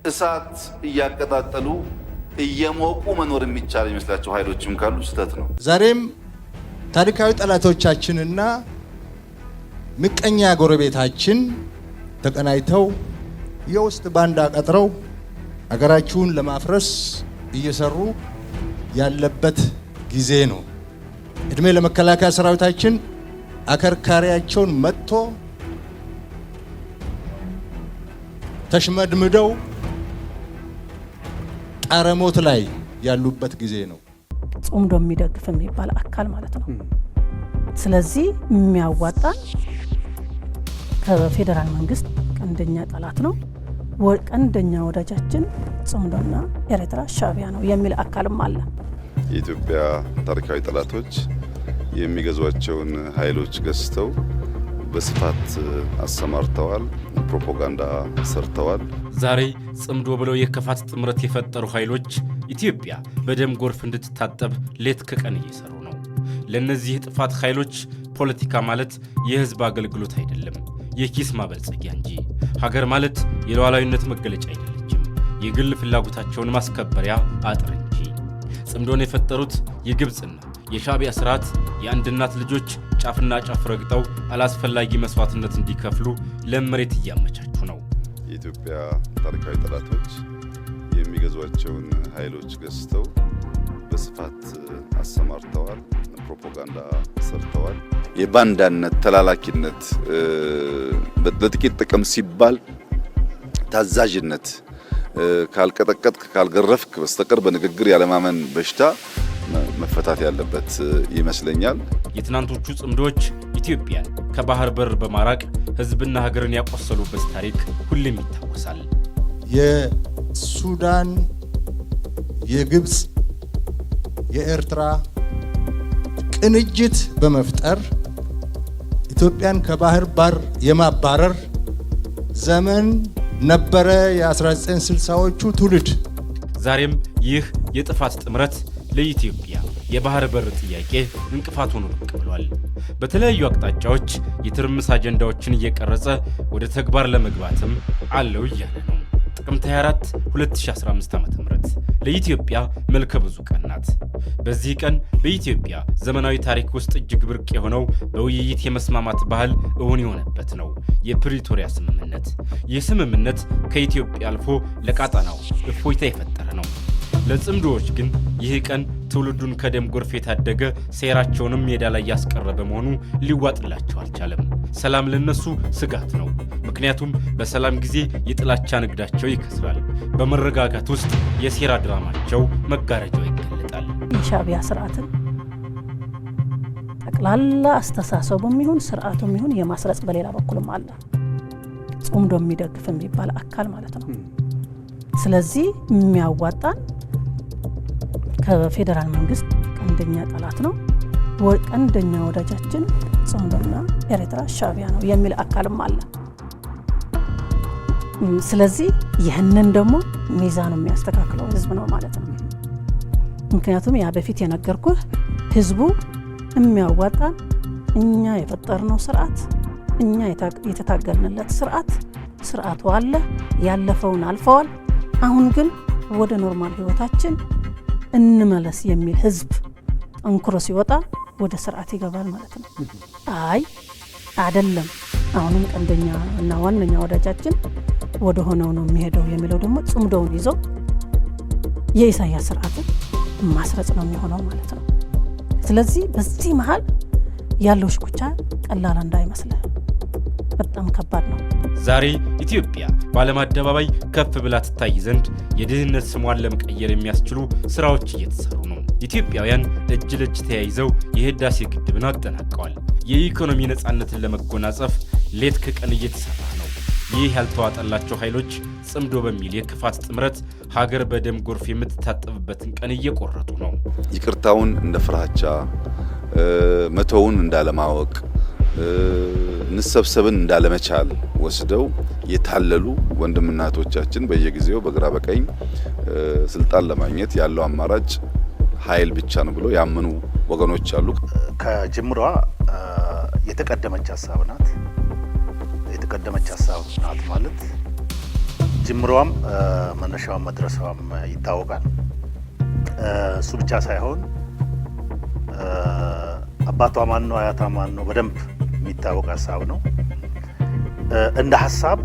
እሳት እያቀጣጠሉ እየሞቁ መኖር የሚቻል ይመስላቸው ኃይሎችም ካሉ ስህተት ነው። ዛሬም ታሪካዊ ጠላቶቻችንና ምቀኛ ጎረቤታችን ተቀናይተው የውስጥ ባንዳ ቀጥረው አገራችሁን ለማፍረስ እየሰሩ ያለበት ጊዜ ነው። እድሜ ለመከላከያ ሰራዊታችን አከርካሪያቸውን መጥቶ ተሽመድምደው ጣረሞት ላይ ያሉበት ጊዜ ነው። ጾምዶ የሚደግፍ የሚባል አካል ማለት ነው። ስለዚህ የሚያዋጣን ከፌደራል መንግስት ቀንደኛ ጠላት ነው፣ ቀንደኛ ወዳጃችን ጾምዶና ኤርትራ ሻዕቢያ ነው የሚል አካልም አለ። የኢትዮጵያ ታሪካዊ ጠላቶች የሚገዟቸውን ኃይሎች ገዝተው በስፋት አሰማርተዋል፣ ፕሮፓጋንዳ ሰርተዋል። ዛሬ ጽምዶ ብለው የክፋት ጥምረት የፈጠሩ ኃይሎች ኢትዮጵያ በደም ጎርፍ እንድትታጠብ ሌት ከቀን እየሰሩ ነው። ለነዚህ የጥፋት ኃይሎች ፖለቲካ ማለት የህዝብ አገልግሎት አይደለም፣ የኪስ ማበልጸጊያ እንጂ። ሀገር ማለት የሉዓላዊነት መገለጫ አይደለችም፣ የግል ፍላጎታቸውን ማስከበሪያ አጥር እንጂ። ጽምዶን የፈጠሩት የግብፅና የሻዕቢያ ስርዓት የአንድ እናት ልጆች ጫፍና ጫፍ ረግጠው አላስፈላጊ መስዋዕትነት እንዲከፍሉ ለመሬት እያመቻቹ ነው። የኢትዮጵያ ታሪካዊ ጠላቶች የሚገዟቸውን ኃይሎች ገዝተው በስፋት አሰማርተዋል፣ ፕሮፓጋንዳ ሰርተዋል። የባንዳነት ተላላኪነት፣ ለጥቂት ጥቅም ሲባል ታዛዥነት፣ ካልቀጠቀጥክ ካልገረፍክ በስተቀር በንግግር ያለማመን በሽታ መፈታት ያለበት ይመስለኛል። የትናንቶቹ ጽምዶች ኢትዮጵያን ከባህር በር በማራቅ ህዝብና ሀገርን ያቆሰሉበት ታሪክ ሁሌም ይታወሳል። የሱዳን፣ የግብፅ፣ የኤርትራ ቅንጅት በመፍጠር ኢትዮጵያን ከባህር በር የማባረር ዘመን ነበረ የ1960ዎቹ ትውልድ። ዛሬም ይህ የጥፋት ጥምረት ለኢትዮጵያ የባህር በር ጥያቄ እንቅፋት ሆኖ ብቅ ብሏል። በተለያዩ አቅጣጫዎች የትርምስ አጀንዳዎችን እየቀረጸ ወደ ተግባር ለመግባትም አለው እያለ ነው። ጥቅምት 24 2015 ዓ.ም ለኢትዮጵያ መልከ ብዙ ቀን ናት። በዚህ ቀን በኢትዮጵያ ዘመናዊ ታሪክ ውስጥ እጅግ ብርቅ የሆነው በውይይት የመስማማት ባህል እውን የሆነበት ነው፣ የፕሪቶሪያ ስምምነት። ይህ ስምምነት ከኢትዮጵያ አልፎ ለቀጣናው እፎይታ የፈጠረ ነው። ለጽምዶዎች ግን ይህ ቀን ትውልዱን ከደም ጎርፍ የታደገ ሴራቸውንም ሜዳ ላይ ያስቀረ በመሆኑ ሊዋጥላቸው አልቻለም። ሰላም ለነሱ ስጋት ነው። ምክንያቱም በሰላም ጊዜ የጥላቻ ንግዳቸው ይከስራል፣ በመረጋጋት ውስጥ የሴራ ድራማቸው መጋረጃው ይገለጣል። የሻዕቢያ ስርዓትን ጠቅላላ አስተሳሰቡም ይሁን ስርዓቱም ይሁን የማስረጽ በሌላ በኩልም አለ፣ ጽምዶ የሚደግፍ የሚባል አካል ማለት ነው። ስለዚህ የሚያዋጣን ከፌደራል መንግስት ቀንደኛ ጠላት ነው፣ ቀንደኛ ወዳጃችን ጽምዶና ኤርትራ ሻዕቢያ ነው የሚል አካልም አለ። ስለዚህ ይህንን ደግሞ ሚዛኑ የሚያስተካክለው ህዝብ ነው ማለት ነው። ምክንያቱም ያ በፊት የነገርኩህ ህዝቡ የሚያዋጣን እኛ የፈጠርነው ስርዓት፣ እኛ የተታገልንለት ስርዓቱ አለ፣ ያለፈውን አልፈዋል። አሁን ግን ወደ ኖርማል ህይወታችን እንመለስ የሚል ህዝብ ጠንክሮ ሲወጣ ወደ ስርዓት ይገባል ማለት ነው። አይ አይደለም አሁንም ቀንደኛ እና ዋነኛ ወዳጃችን ወደ ሆነው ነው የሚሄደው የሚለው ደግሞ ጽምዶውን ይዞ የኢሳያስ ስርዓትን ማስረጽ ነው የሚሆነው ማለት ነው። ስለዚህ በዚህ መሃል ያለው ሽኩቻ ቀላል እንዳይመስልህ፣ በጣም ከባድ ነው። ዛሬ ኢትዮጵያ በዓለም አደባባይ ከፍ ብላ ትታይ ዘንድ የድህነት ስሟን ለመቀየር የሚያስችሉ ስራዎች እየተሰሩ ነው። ኢትዮጵያውያን እጅ ለእጅ ተያይዘው የህዳሴ ግድብን አጠናቀዋል። የኢኮኖሚ ነፃነትን ለመጎናጸፍ ሌት ከቀን እየተሰራ ነው። ይህ ያልተዋጠላቸው ኃይሎች ጽምዶ በሚል የክፋት ጥምረት ሀገር በደም ጎርፍ የምትታጠብበትን ቀን እየቆረጡ ነው። ይቅርታውን እንደ ፍራቻ፣ መተውን እንዳለማወቅ፣ ንሰብሰብን እንዳለመቻል ወስደው የታለሉ ወንድምና እህቶቻችን በየጊዜው በግራ በቀኝ ስልጣን ለማግኘት ያለው አማራጭ ኃይል ብቻ ነው ብሎ ያመኑ ወገኖች አሉ። ከጅምሯ የተቀደመች ሀሳብ ናት። የተቀደመች ሀሳብ ናት ማለት ጅምሯም መነሻዋም መድረሻዋም ይታወቃል። እሱ ብቻ ሳይሆን አባቷ ማን ነው አያቷ ማን ነው በደንብ የሚታወቅ ሀሳብ ነው። እንደ ሀሳብ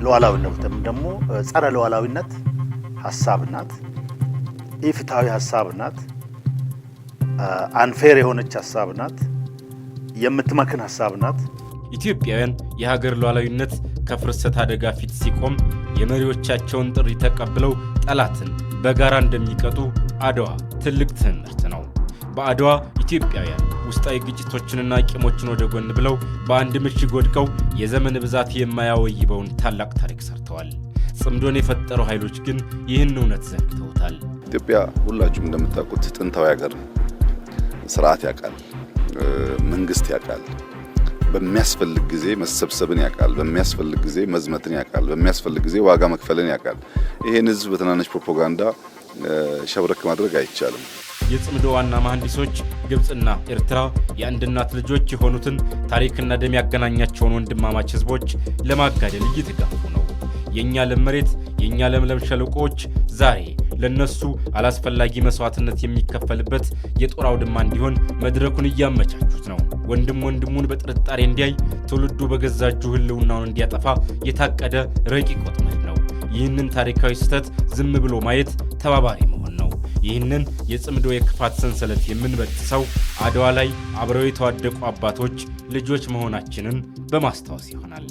ሉዓላዊነት ደግሞ ጸረ ሉዓላዊነት ሀሳብ ናት። ኢፍትሃዊ ሀሳብ ናት። አንፌር የሆነች ሀሳብ ናት። የምትመክን ሀሳብ ናት። ኢትዮጵያውያን የሀገር ሉዓላዊነት ከፍርሰት አደጋ ፊት ሲቆም የመሪዎቻቸውን ጥሪ ተቀብለው ጠላትን በጋራ እንደሚቀጡ አድዋ ትልቅ ትምህርት ነው። በአድዋ ኢትዮጵያውያን ውስጣዊ ግጭቶችንና ቂሞችን ወደ ጎን ብለው በአንድ ምሽግ ወድቀው የዘመን ብዛት የማያወይበውን ታላቅ ታሪክ ሰርተዋል። ጽምዶን የፈጠሩ ኃይሎች ግን ይህን እውነት ዘንግተውታል። ኢትዮጵያ ሁላችሁም እንደምታውቁት ጥንታዊ ሀገር ስርዓት ያውቃል፣ መንግስት ያውቃል፣ በሚያስፈልግ ጊዜ መሰብሰብን ያውቃል፣ በሚያስፈልግ ጊዜ መዝመትን ያውቃል፣ በሚያስፈልግ ጊዜ ዋጋ መክፈልን ያውቃል። ይሄን ህዝብ በትናንሽ ፕሮፓጋንዳ ሸብረክ ማድረግ አይቻልም። የጽምዶ ዋና መሐንዲሶች ግብጽና ኤርትራ የአንድ እናት ልጆች የሆኑትን ታሪክና ደም ያገናኛቸውን ወንድማማች ህዝቦች ለማጋደል እየተጋፉ ነው። የኛ ለም መሬት፣ የኛ ለምለም ሸለቆዎች ዛሬ ለነሱ አላስፈላጊ መስዋዕትነት የሚከፈልበት የጦር አውድማ እንዲሆን መድረኩን እያመቻቹት ነው። ወንድም ወንድሙን በጥርጣሬ እንዲያይ፣ ትውልዱ በገዛ እጁ ህልውናውን እንዲያጠፋ የታቀደ ረቂቅ ወጥመድ ነው። ይህንን ታሪካዊ ስህተት ዝም ብሎ ማየት ተባባሪ መሆን ነው። ይህንን የጽምዶ የክፋት ሰንሰለት የምንበጥሰው አድዋ ላይ አብረው የተዋደቁ አባቶች ልጆች መሆናችንን በማስታወስ ይሆናል።